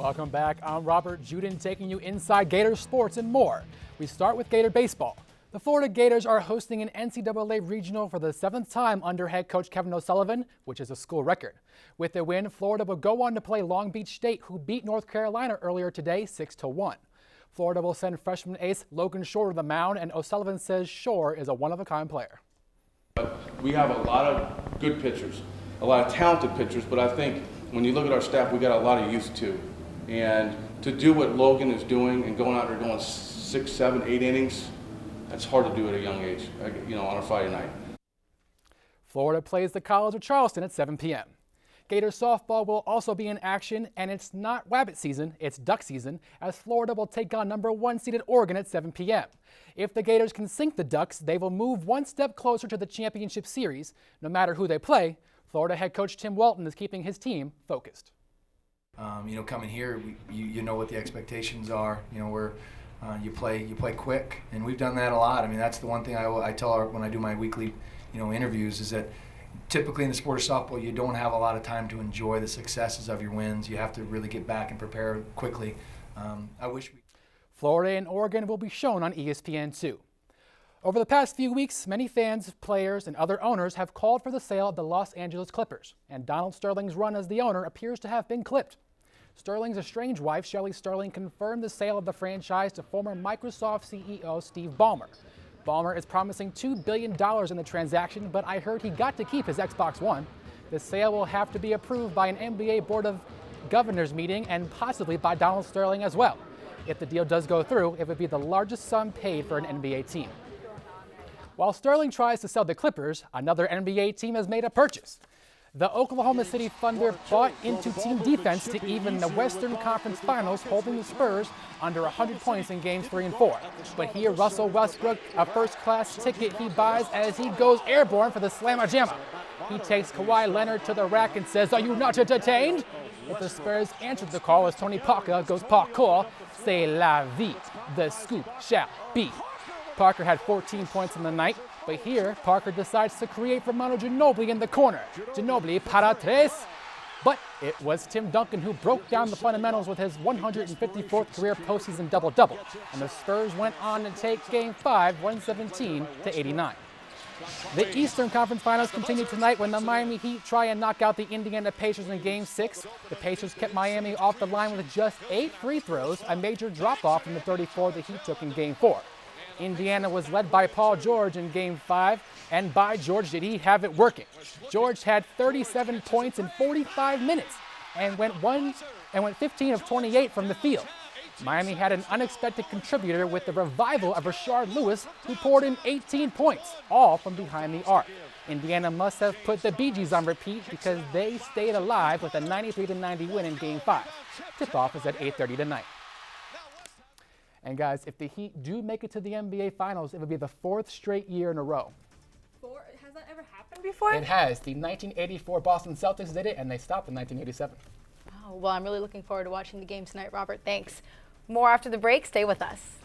Welcome back. I'm Robert Juden, taking you inside Gator sports and more. We start with Gator baseball. The Florida Gators are hosting an NCAA regional for the 7th time under head coach Kevin O'Sullivan, which is a school record. With the win, Florida will go on to play Long Beach State, who beat North Carolina earlier today 6-1. Florida will send freshman ace Logan Shore to the mound, and O'Sullivan says Shore is a one-of-a-kind player. We have a lot of good pitchers, a lot of talented pitchers, but I think when you look at our staff, we got a lot of youth too. And to do what Logan is doing and going out there going 6, 7, 8 innings, that's hard to do at a young age, on a Friday night. Florida plays the College of Charleston at 7 p.m. Gator softball will also be in action, and it's not rabbit season, it's duck season, as Florida will take on number 1 seeded Oregon at 7 p.m. If the Gators can sink the Ducks, they will move one step closer to the championship series. No matter who they play, Florida head coach Tim Walton is keeping his team focused. Coming here, you know what the expectations are. You play quick, and we've done that a lot. I mean, that's the one thing I tell her when I do my weekly, interviews, is that typically in the sport of softball, you don't have a lot of time to enjoy the successes of your wins. You have to really get back and prepare quickly. Florida and Oregon will be shown on ESPN2. Over the past few weeks, many fans, players, and other owners have called for the sale of the Los Angeles Clippers, and Donald Sterling's run as the owner appears to have been clipped. Sterling's estranged wife, Shelley Sterling, confirmed the sale of the franchise to former Microsoft CEO Steve Ballmer. Ballmer is promising $2 billion in the transaction, but I heard he got to keep his Xbox One. The sale will have to be approved by an NBA Board of Governors meeting and possibly by Donald Sterling as well. If the deal does go through, it would be the largest sum paid for an NBA team. While Sterling tries to sell the Clippers, another NBA team has made a purchase. The Oklahoma City Thunder bought into team defense to even the Western Conference Finals, holding the Spurs under 100 points in games 3 and 4. But here, Russell Westbrook, a first-class ticket he buys as he goes airborne for the Slamma Jamma. He takes Kawhi Leonard to the rack and says, "Are you not entertained?" But the Spurs answered the call as Tony Parker goes parkour. C'est la vie. The scoop shall be. Parker had 14 points in the night, but here Parker decides to create for Manu Ginobili in the corner. Ginobili para tres. But it was Tim Duncan who broke down the fundamentals with his 154th career postseason double-double, and the Spurs went on to take Game 5, 117-89. The Eastern Conference Finals continue tonight when the Miami Heat try and knock out the Indiana Pacers in Game 6. The Pacers kept Miami off the line with just 8 free throws, a major drop-off from the 34 the Heat took in Game 4. Indiana was led by Paul George in Game 5, and by George did he have it working. George had 37 points in 45 minutes and went 15 of 28 from the field. Miami had an unexpected contributor with the revival of Rashard Lewis, who poured in 18 points, all from behind the arc. Indiana must have put the Bee Gees on repeat because they stayed alive with a 93-90 win in Game 5. Tip-off is at 8:30 tonight. And guys, if the Heat do make it to the NBA Finals, it would be the 4th straight year in a row. Has that ever happened before? It has. The 1984 Boston Celtics did it, and they stopped in 1987. Oh, well, I'm really looking forward to watching the game tonight, Robert. Thanks. More after the break. Stay with us.